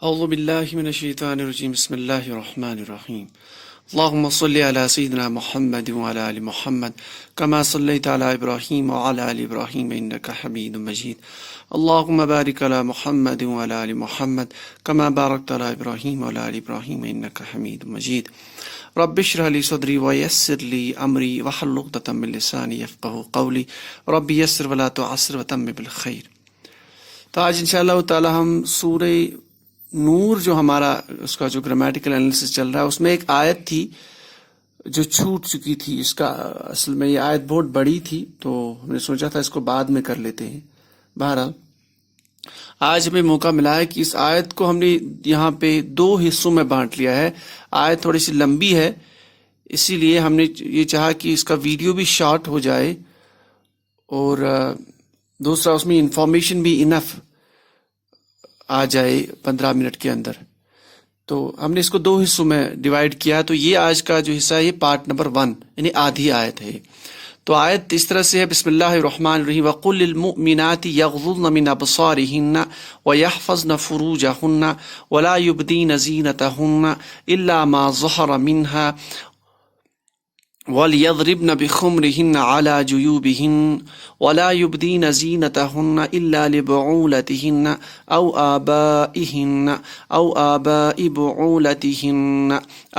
اعوذ باللہ من الشیطان الرجیم بسم اللہ الرحمن الرحیم اللہم صلی علی سیدنا محمد وعلی آل محمد کما صلیت علی ابراہیم وعلی آل ابراہیم انک حمید مجید اللہم بارک علی محمد وعلی آل محمد کما بارکت علی ابراہیم وعلی آل ابراہیم انک حمید مجید رب اشرح لی صدری ویسر لی امری واحلل عقدۃ من لسانی یفقہوا قولی رب یسر ولا تعسر وتمم بالخیر۔ تو آج انشاءاللہ تعالی ہم سورہ نور جو ہمارا اس کا جو گرامیٹیکل انالیسس چل رہا ہے اس میں ایک آیت تھی جو چھوٹ چکی تھی۔ اس کا اصل میں یہ آیت بہت بڑی تھی تو ہم نے سوچا تھا اس کو بعد میں کر لیتے ہیں۔ بہرحال آج ہمیں موقع ملا ہے کہ اس آیت کو ہم نے یہاں پہ دو حصوں میں بانٹ لیا ہے۔ آیت تھوڑی سی لمبی ہے، اسی لیے ہم نے یہ چاہا کہ اس کا ویڈیو بھی شارٹ ہو جائے اور دوسرا اس میں انفارمیشن بھی انف آ جائے 15 منٹ کے اندر۔ تو ہم نے اس کو دو حصوں میں ڈیوائیڈ کیا، تو یہ آج کا جو حصہ ہے یہ پارٹ نمبر 1 یعنی آدھی آیت ہے۔ تو آیت اس طرح سے ہے، بسم اللہ الرحمن الرحیم وَقُلْ لِلْمُؤْمِنَاتِ يَغْضُضْنَ مِنْ أَبْصَارِهِنَّ وَيَحْفَظْنَ فُرُوجَهُنَّ وَلَا يُبْدِينَ زِينَتَهُنَّ إِلَّا مَا ظَهَرَ مِنْهَا وَلْيَضْرِبْنَ بِخُمُرِهِنَّ عَلَى جُيُوبِهِنَّ وَلَا يُبْدِينَ زِينَتَهُنَّ إِلَّا لِبُعُولَتِهِنَّ أَوْ آبَائِهِنَّ أَوْ آبَاءِ بُعُولَتِهِنَّ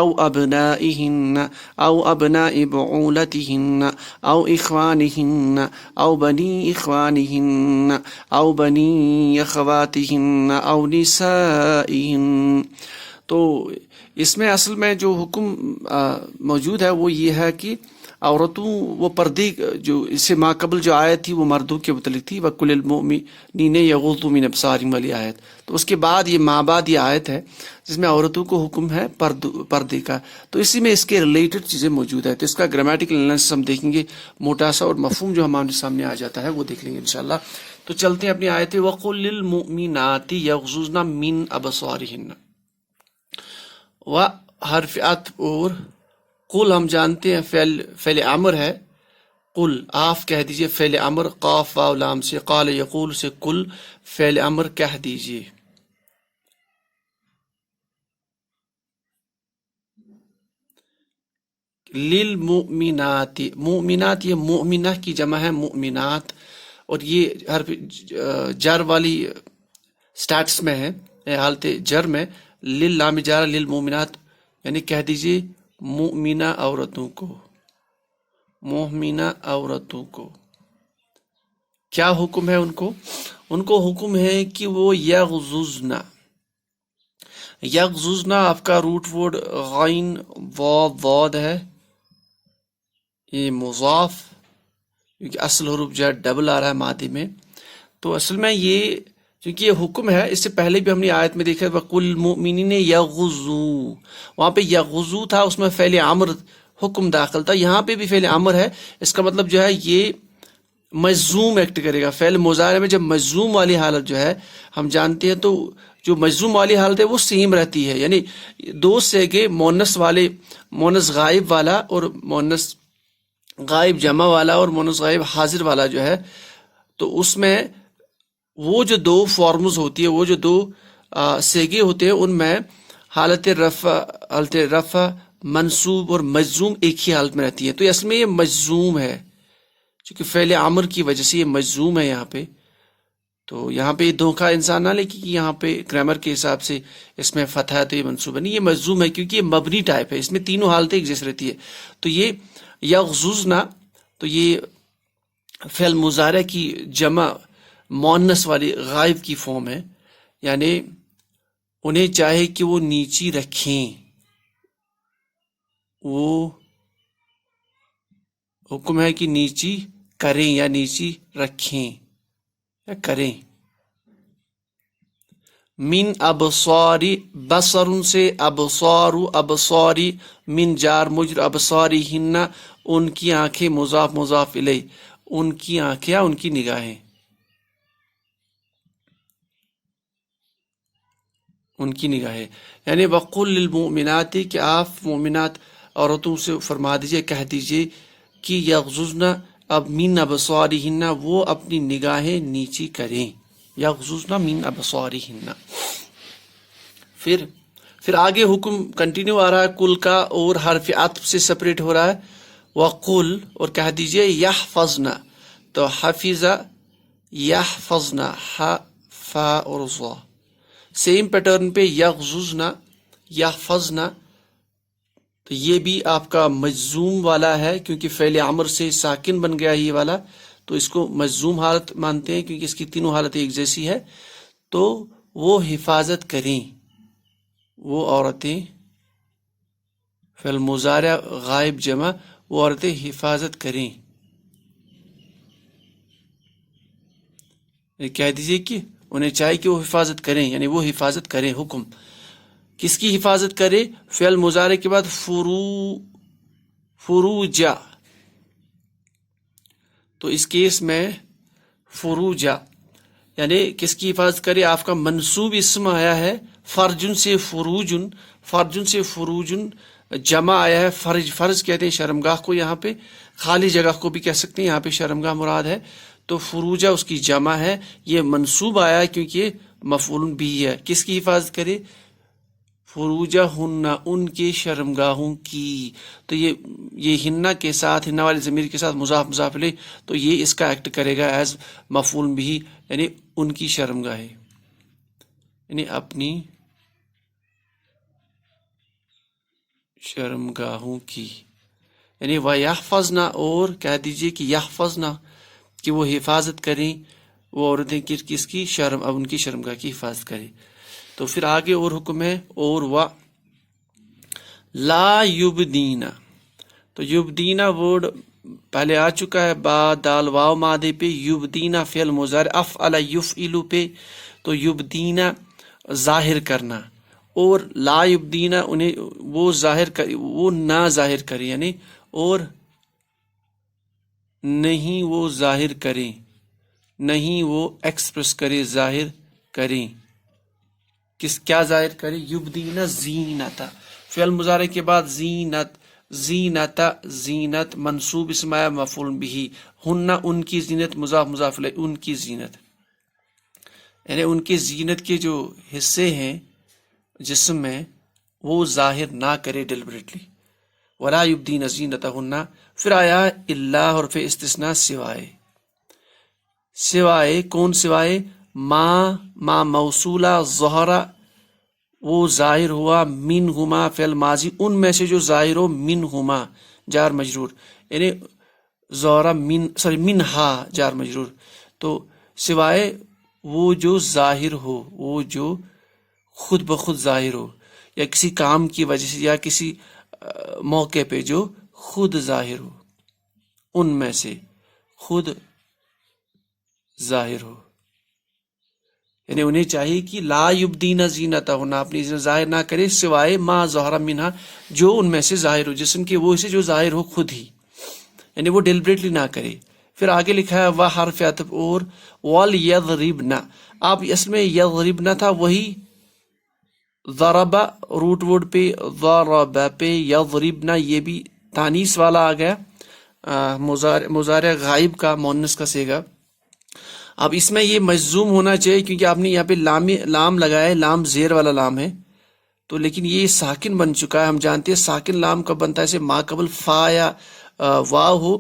أَوْ أَبْنَائِهِنَّ أَوْ أَبْنَاءِ بُعُولَتِهِنَّ أَوْ إِخْوَانِهِنَّ أَوْ بَنِي إِخْوَانِهِنَّ أَوْ بَنِي أَخَوَاتِهِنَّ أَوْ نِسَائِهِنَّ۔ تو اس میں اصل میں جو حکم موجود ہے وہ یہ ہے کہ عورتوں وہ پردے جو اس سے ماقبل جو آیت تھی وہ مردوں کے متعلق تھی، وَقُلِ الْمُؤْمِنِينَ يَغُضُّوا مِنْ أَبْصَارِهِمْ والی آیت۔ تو اس کے بعد یہ مابعد یہ آیت ہے جس میں عورتوں کو حکم ہے پردے کا، تو اسی میں اس کے ریلیٹڈ چیزیں موجود ہیں۔ تو اس کا گرامیٹیکل انالیسس ہم دیکھیں گے، موٹا سا اور مفہوم جو ہمارے سامنے آ جاتا ہے وہ دیکھ لیں گے انشاءاللہ۔ تو چلتے ہیں اپنی آیت وَقُلْ لِلْمُؤْمِنَاتِ يَغْضُضْنَ مِنْ أَبْصَارِهِنَّ۔ و حرف عطف اور قل ہم جانتے ہیں فعل امر ہے، قل آپ کہہ دیجئے، فعل امر قاف واو لام سے، قال یقول سے، قل فعل امر کہہ دیجئے۔ للمؤمنات، مؤمنات یہ مؤمنہ کی جمع ہے مؤمنات، اور یہ حرف جر والی سٹیٹس میں ہے، حالت جر میں، لام جارہ للمؤمنات یعنی کہہ دیجئے مؤمنہ عورتوں کو، مؤمنہ عورتوں کو کیا حکم ہے؟ ان کو حکم ہے کہ وہ یغضضن، یغضضن آپ کا روٹ ورڈ غین واو ضاد ہے، یہ مضاف کیونکہ اصل حروف جو ہے ڈبل آ رہا ہے ماضی میں، تو اصل میں یہ کیونکہ یہ حکم ہے، اس سے پہلے بھی ہم نے آیت میں دیکھا وَقُلْ الْمُؤْمِنِينَ يَغُضُّوا، وہاں پہ یغضوا تھا، اس میں فعل امر حکم داخل تھا، یہاں پہ بھی فعل امر ہے، اس کا مطلب جو ہے یہ مجزوم ایکٹ کرے گا۔ فعل مضارع میں جب مجزوم والی حالت جو ہے ہم جانتے ہیں، تو جو مجزوم والی حالت ہے وہ سیم رہتی ہے، یعنی دو سیگے مونس والے، مونس غائب والا اور مونس غائب جمع والا اور مونس غائب حاضر والا جو ہے، تو اس میں وہ جو دو فارمز ہوتی ہے، وہ جو دو سیگے ہوتے ہیں، ان میں حالت رفع منصوب اور مجزوم ایک ہی حالت میں رہتی ہے، تو اصل میں یہ مجزوم ہے، چونکہ فعل امر کی وجہ سے یہ مجزوم ہے یہاں پہ۔ تو یہاں پہ دھوکہ انسان نہ لے کہ یہاں پہ گرامر کے حساب سے اس میں فتح ہے تو یہ منصوب ہے، نہیں، یہ مجزوم ہے کیونکہ یہ مبنی ٹائپ ہے، اس میں تینوں حالتیں ایک جیسے رہتی ہے۔ تو یہ یغضضن، تو یہ فعل مضارع کی جمع مؤنث والی غائب کی فارم ہے، یعنی انہیں چاہے کہ وہ نیچی رکھیں، وہ حکم ہے کہ نیچی کریں یا نیچی رکھیں یا کریں۔ من ابصاری، بصر سے ابصار، ابصاری، من جار مجر، ابصارہن ان کی آنکھیں، مضاف مضاف الیہ، ان کی آنکھیں یا ان کی نگاہیں، ان کی نگاہیں، یعنی وقل للمؤمنات کہ آپ مومنات عورتوں سے فرما دیجئے، کہہ دیجئے کہ یغضضن اب من ابصارہن، وہ اپنی نگاہیں نیچی کریں، یغضضن من ابصارہن۔ پھر آگے حکم کنٹینیو آ رہا ہے کل کا، اور حرف عطف سے سپریٹ ہو رہا ہے، وقل، اور کہہ دیجئے یحفظنا، تو حفظہ یحفظنا، ح فا اور ظا. سیم پیٹرن پہ یغززنا، یحفظنا، تو یہ بھی آپ کا مجزوم والا ہے کیونکہ فعل امر سے ساکن بن گیا یہ والا، تو اس کو مجزوم حالت مانتے ہیں کیونکہ اس کی تینوں حالتیں ایک جیسی ہے. تو وہ حفاظت کریں، وہ عورتیں، فعل مضارع غائب جمع، وہ عورتیں حفاظت کریں. کہہ دیجیے کہ انہیں چاہیے کہ وہ حفاظت کریں، یعنی وہ حفاظت کریں. حکم کس کی حفاظت کرے؟ فعل مضارع کے بعد فروجا، تو اس کیس میں فروجا یعنی کس کی حفاظت کرے؟ آپ کا منصوب اسم آیا ہے فرجن سے فروجن، فرجن سے فروجن جمع آیا ہے فرج، فرض کہتے ہیں شرمگاہ کو، یہاں پہ خالی جگہ کو بھی کہہ سکتے ہیں، یہاں پہ شرمگاہ مراد ہے، تو فروجہ اس کی جمع ہے، یہ منصوب آیا ہے کیونکہ یہ مفعول بھی ہے. کس کی حفاظت کرے؟ فروجہ ہن، ان کے شرمگاہوں کی. تو یہ ہنہ کے ساتھ، ہنہ والی ضمیر کے ساتھ مضاف مضاف الیہ، تو یہ اس کا ایکٹ کرے گا ایز مفعول بھی، یعنی ان کی شرمگاہیں، یعنی اپنی شرمگاہوں کی. یعنی وَيَحْفَظْنَا، اور کہہ دیجئے کہ یحفظنا، کہ وہ حفاظت کریں، وہ عورتیں کس کی شرم، اب ان کی شرمگاہ کی حفاظت کریں. تو پھر آگے اور حکم ہے اور و لا یبدینا، تو یبدینا ورڈ پہلے آ چکا ہے، با دال واو مادے پہ، یبدینا فعل مضارع افعل یفعل پہ، تو یبدینا ظاہر کرنا، اور لا یبدینا انہیں وہ ظاہر کرے، وہ نہ ظاہر کرے، یعنی اور نہیں وہ ظاہر کریں، نہیں وہ ایکسپریس کرے، ظاہر کریں. کیا ظاہر کرے؟ یبدینا زینتا، فعل مضارع کے بعد زینت، زینتا زینت منصوب اسم آیا مفعول بھی، ہن ان کی زینت مضاف مضاف الیہ، ان کی زینت، یعنی ان کی زینت کے جو حصے ہیں جسم میں وہ ظاہر نہ کرے ڈیلیبریٹلی. ولا یبدین زینتہن. پھر آیا اللہ حرف استثناء، سوائے، سوائے کون؟ سوائے ما موصولہ ظہرا، وہ ظاہر ہوا، منہما فعل ماضی، ان میں سے جو ظاہر ہو، منہما جار مجرور، یعنی ظہرا منہا جار مجرور. تو سوائے وہ جو ظاہر ہو، وہ جو خود بخود ظاہر ہو، یا کسی کام کی وجہ سے، یا کسی موقع پہ جو خود ظاہر ہو، ان میں سے خود ظاہر ہو. یعنی انہیں چاہیے کہ لا یبدین زینتہن، اپنی زینت ظاہر نہ کرے، سوائے ما ظہر منہا، جو ان میں سے ظاہر ہو، جسم کے وہ حصے جو ظاہر ہو خود ہی، یعنی وہ ڈیلیبریٹلی نہ کرے. پھر آگے لکھا ہے وہ حرف عطف اور وَلْيَضْرِبْنَ. آپ اصل میں یضربنا تھا، وہی ضربہ روٹ ورڈ پہ، ضربہ پہ یضربنا، یہ بھی تانیث والا آ گیا، مضارع غائب کا مؤنث کا صیغہ. اب اس میں یہ مجزوم ہونا چاہیے کیونکہ آپ نے یہاں پہ لام لگایا ہے، لام زیر والا لام ہے، تو لیکن یہ ساکن بن چکا ہے. ہم جانتے ہیں ساکن لام کب بنتا ہے، اسے ما قبل فا یا واو ہو،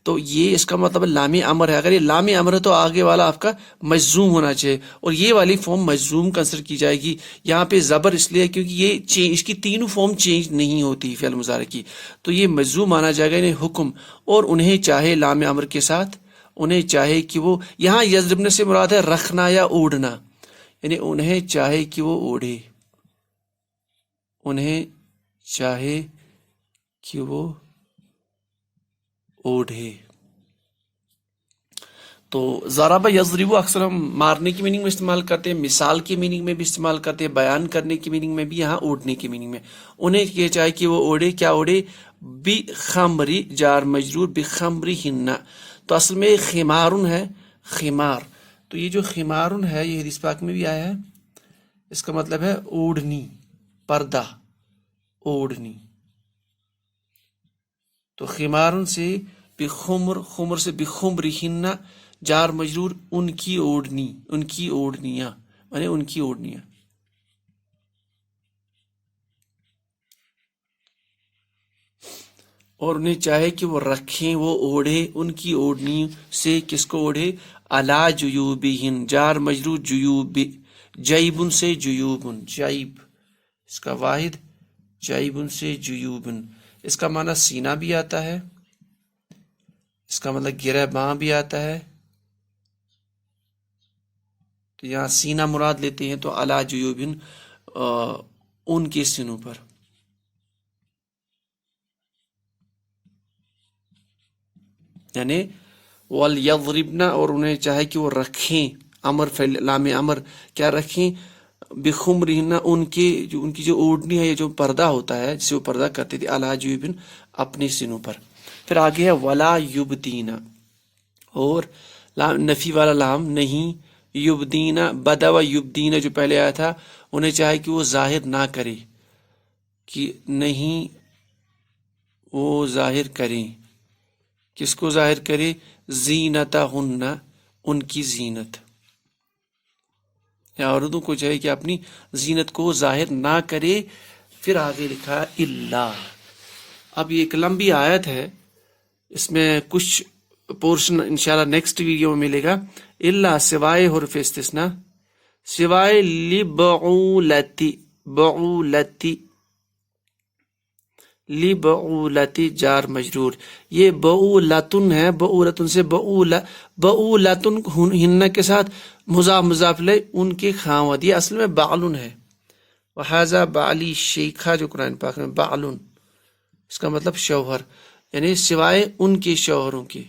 تو یہ اس کا مطلب لام امر ہے. اگر یہ لام امر ہے تو آگے والا آپ کا مجزوم ہونا چاہیے، اور یہ والی فارم مجزوم کنسیڈر کی جائے گی. یہاں پہ زبر اس لیے کیونکہ یہ اس کی تینوں فارم چینج نہیں ہوتی فعل مضارع کی، تو یہ مجزوم مانا جائے گا، یعنی حکم. اور انہیں چاہے لام امر کے ساتھ، انہیں چاہے کہ وہ، یہاں یضربنے سے مراد ہے رکھنا یا اوڑھنا، یعنی انہیں چاہے کہ وہ اوڑھے، انہیں چاہے کہ وہ اوڑھے. تو ضرب یضرب اکثر ہم مارنے کی میننگ میں استعمال کرتے ہیں، مثال کی میننگ میں بھی استعمال کرتے ہیں، بیان کرنے کی میننگ میں بھی، یہاں اوڑھنے کی میننگ میں. انہیں یہ چاہے کہ وہ اوڑھے، کیا اوڑھے؟ بخمری جار مجرور، بخمری ہن. تو اصل میں خمارن ہے، خمار. تو یہ جو خمارن ہے یہ حدیث پاک میں بھی آیا ہے، اس کا مطلب ہے اوڑھنی، پردہ، اوڑھنی. تو خمارن سے بخمر، خمر سے بخمری ہن جار مجرور، ان کی اوڑھنی، ان کی اوڑھنیاں، یعنی ان کی اوڑھنیاں. اور انہیں چاہے کہ وہ رکھیں، وہ اوڑھے ان کی اوڑھنی سے، کس کو اوڑھے؟ علی جیوبہن، جار مجرور جیوب، جیبن سے جیوبن، جیب اس کا واحد، جیبن سے جیوبن، اس کا معنی سینہ بھی آتا ہے، اس کا مطلب گرہ باں بھی آتا ہے، تو یہاں سینہ مراد لیتے ہیں تو علی جیوبن ان کے سینوں پر. یعنی وَلْيَضْرِبْنَ، اور انہیں چاہے کہ وہ رکھیں، امر فعل لام امر، کیا رکھیں؟ بِخُمْرِهِنَّ، ان کی جو اوڑھنی ہے، یہ جو پردہ ہوتا ہے جسے وہ پردہ کرتے تھے، عَلَىٰ جُیوبٍ، اپنے سینوں پر. پھر آگے ہے وَلَا يُبْدِينَ، اور نفی والا لام نہیں، یبدین، بدا و یبدین جو پہلے آیا تھا، انہیں چاہے کہ وہ ظاہر نہ کرے، کہ نہیں وہ ظاہر کریں، کس کو ظاہر کرے؟ زینتہن، ان کی زینت، یا عورتوں کو چاہیے کہ اپنی زینت کو ظاہر نہ کرے. پھر آگے لکھا الا. اب یہ ایک لمبی آیت ہے، اس میں کچھ پورشن انشاءاللہ نیکسٹ ویڈیو میں ملے گا. الا، سوائے حرف استثناء، سوائے لبعولتی، بعولتی، لبعولتی جار مجرور، یہ بعولتن ہے، بعولتن سے بعولتن ہن کے ساتھ مضاف مضاف لے ان کے خاوند، یہ اصل میں بعلن ہے. وحاذا بعلی شیخہ جو قرآن پاک میں بعلن، اس کا مطلب شوہر، یعنی سوائے ان کے شوہروں کے.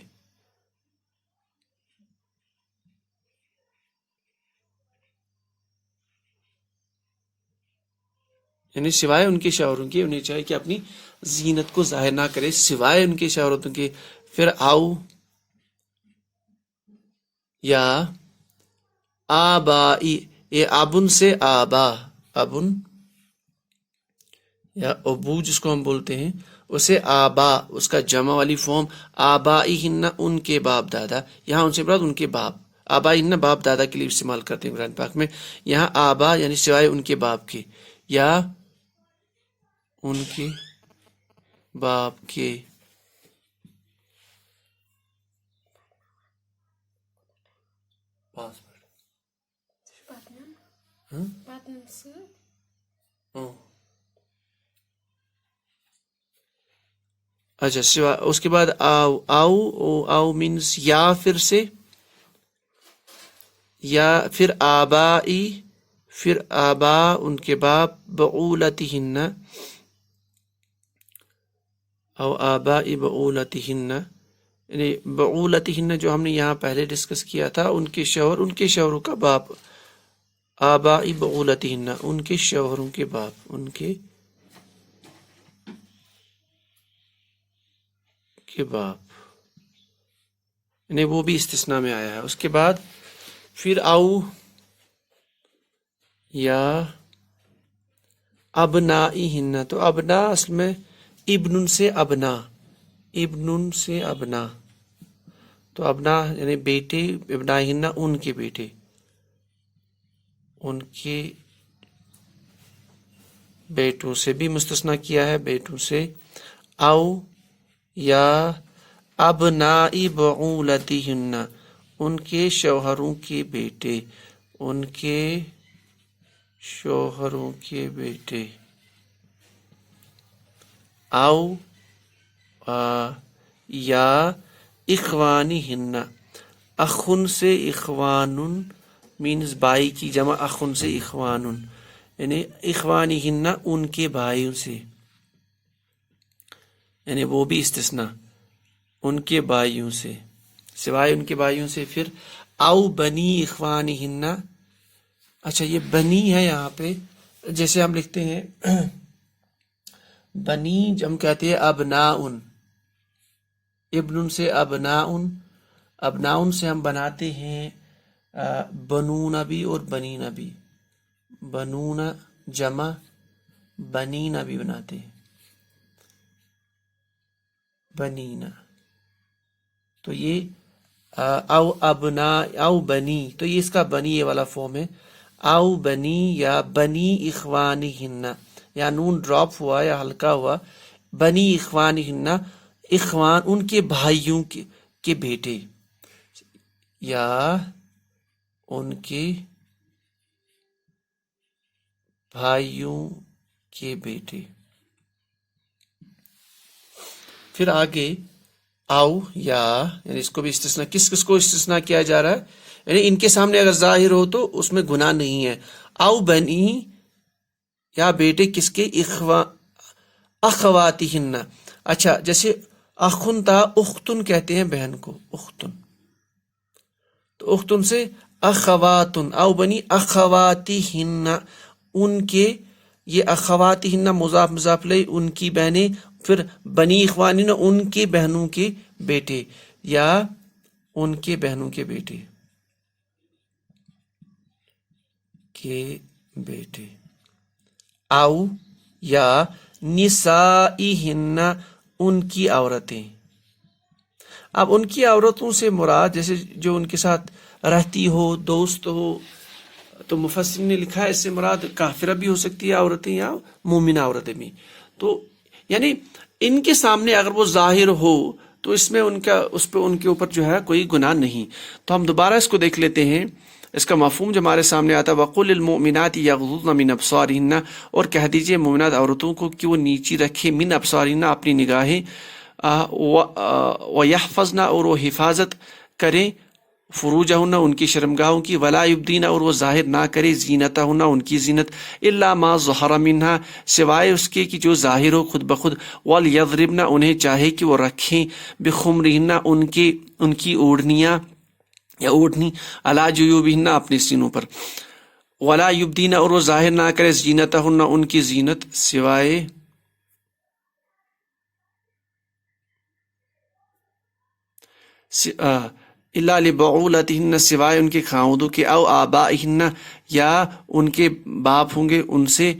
یعنی سوائے ان کے شوہروں کے، انہیں چاہیے کہ اپنی زینت کو ظاہر نہ کرے سوائے ان کے شوہروں کے. پھر آؤ یا آبائی، یہ ابن سے آبا، ابن یا ابو جس کو ہم بولتے ہیں، اسے آبا، اس کا جمع والی فارم آبائی ہن، ان کے باپ دادا. یہاں ان سے مراد ان کے باپ، آبائی ہن باپ دادا کے لیے استعمال کرتے ہیں قرآن پاک میں. یہاں آبا یعنی سوائے ان کے باپ کے، یا ان کے باپ کے. اچھا، سوا اس کے بعد آؤ، آؤ مینس یا، پھر سے یا، پھر آبائی، پھر آبا ان کے باپ، بعولتہن او آبائی بعولتہن، یعنی بعولتہن جو ہم نے یہاں پہلے ڈسکس کیا تھا، ان کے شوہر، ان کے شوہروں کا باپ، آبائی بعولتہن، ان کے شوہروں کے باپ، ان کے باپ، یعنی وہ بھی استثناء میں آیا ہے. اس کے بعد پھر آؤ یا ابنائہن، تو ابنا اصل میں ابن سے ابنا، ابن سے ابنا، تو ابنا یعنی بیٹے، ابنائہن ان کے بیٹے، ان کے بیٹوں سے بھی مستثنیٰ کیا ہے، بیٹوں سے. او یا ابنائی بعولتہن، ان کے شوہروں کے بیٹے، ان کے شوہروں کے بیٹے. او یا اخوانہن، اخن سے اخوانن مینز بھائی کی جمع، اخن سے اخوانن، یعنی اخوانہن ان کے بھائیوں سے، یعنی وہ بھی استثناء، ان کے بھائیوں سے، سوائے ان کے بھائیوں سے. پھر او بنی اخوانہن، اچھا یہ بنی ہے یہاں پہ، جیسے ہم لکھتے ہیں بنی، ہم کہتے ہیں ابناؤن، ابن سے ابناؤن، ابناؤن سے ہم بناتے ہیں بنون بھی اور بنین بھی، بنون جمع، بنین بھی بناتے ہیں، بنینا. تو یہ او ابنا، او بنی، تو یہ اس کا بنی یہ والا فارم ہے، او بنی یا بنی اخوانہن، یا نون ڈراپ ہوا یا ہلکا ہوا، بنی اخوانہن اخوان ان کے بھائیوں کے بیٹے، یا ان کے بھائیوں کے بیٹے. پھر آگے او یا، یعنی اس کو بھی استثناء، کس کو استثناء کیا جا رہا ہے؟ یعنی ان کے سامنے اگر ظاہر ہو تو اس میں گناہ نہیں ہے. او بنی، یا بیٹے کس کے؟ اخواتہن. اچھا، جیسے اخن تھا، اختن کہتے ہیں بہن کو، اختن، تو اختن سے اخواتن. او بنی اخواتہن، ان کے، یہ اخواتہن مضاف مضاف لئی، ان کی بہنیں. پھر بنی اخوانین، ان کے بہنوں کے بیٹے، یا ان کے بہنوں کے بیٹے او یا نسائہن، ان کی عورتیں. اب ان کی عورتوں سے مراد جیسے جو ان کے ساتھ رہتی ہو، دوست ہو، تو مفسرین نے لکھا ہے اس سے مراد کافرہ بھی ہو سکتی ہے عورتیں، یا مومنہ عورتیں بھی. تو یعنی ان کے سامنے اگر وہ ظاہر ہو تو اس میں ان کے اوپر جو ہے کوئی گناہ نہیں. تو ہم دوبارہ اس کو دیکھ لیتے ہیں. اس کا مفہوم جو ہمارے سامنے آتا ہے، وَقُلِ الْمُؤْمِنَاتِ يَغْضُضْنَ مِنْ أَبْصَارِهِنَّ، اور کہہ دیجئے مومنات عورتوں کو کہ وہ نیچی رکھے من ابصارہن، اپنی نگاہیں، وَيَحْفَظْنَ، اور وہ حفاظت کریں، فروجہن، ان کی شرمگاہوں کی، وَلَا يُبْدِينَ، اور وہ ظاہر نہ کرے، زینتہن، ان کی زینت، إِلَّا مَا ظَهَرَ مِنْهَا، سوائے اس کے کہ جو ظاہر ہو خود بخود، وَلْيَضْرِبْنَ، انہیں چاہے کہ وہ رکھیں، بِخُمُرِهِنَّ، ان کی اوڑھنیاں یا اوڑھنی، عَلَى جُيُوبِهِنَّ، اپنے سینوں پر، وَلَا يُبْدِينَ، اور وہ ظاہر نہ کرے، زینتہن، ان کی زینت، سوائے الا لبعولتہن، سوائے ان کے خاوندوں کے، او آبائہن، یا ان کے باپ ہوں گے ان سے،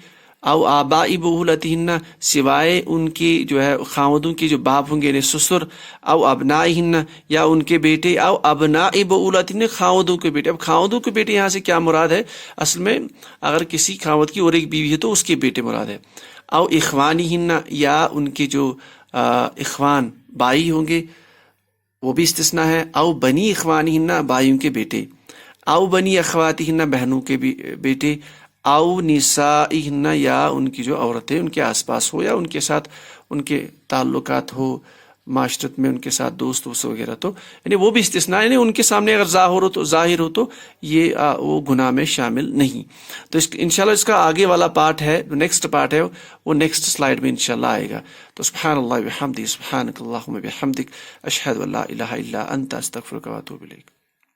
او آبائی بعولتہن، سوائے ان کی جو ہے خاوندوں کے جو باپ ہوں گے یعنی سسر، او ابنائہن، یا ان کے بیٹے، او ابنائی بعولتہن، خاوندوں کے بیٹے. اب خاوندوں کے بیٹے یہاں سے کیا مراد ہے؟ اصل میں اگر کسی خاوند کی اور ایک بیوی ہے تو اس کے بیٹے مراد ہے. او اخوانہن، یا ان کے جو اخوان بھائی ہوں گے وہ بھی استثناء ہے. او بنی اخوانہن، بھائیوں کے بیٹے، او بنی اخواتہن، بہنوں کے بیٹے، او نسائہن، یا ان کی جو عورتیں ان کے آس پاس ہو، یا ان کے ساتھ ان کے تعلقات ہو معاشرت میں، ان کے ساتھ دوست وغیرہ، تو یعنی وہ بھی استثناء، یعنی ان کے سامنے اگر ظاہر ہو تو یہ وہ گناہ میں شامل نہیں. تو انشاءاللہ اس کا آگے والا پارٹ ہے، نیکسٹ پارٹ ہے، وہ نیکسٹ سلائیڈ میں انشاءاللہ آئے گا. تو سبحان اللہ وبحمدہ، سبحانک اللہم وبحمدک، اشہد ان لا الہ الا انت، استغفرک واتوب الیک.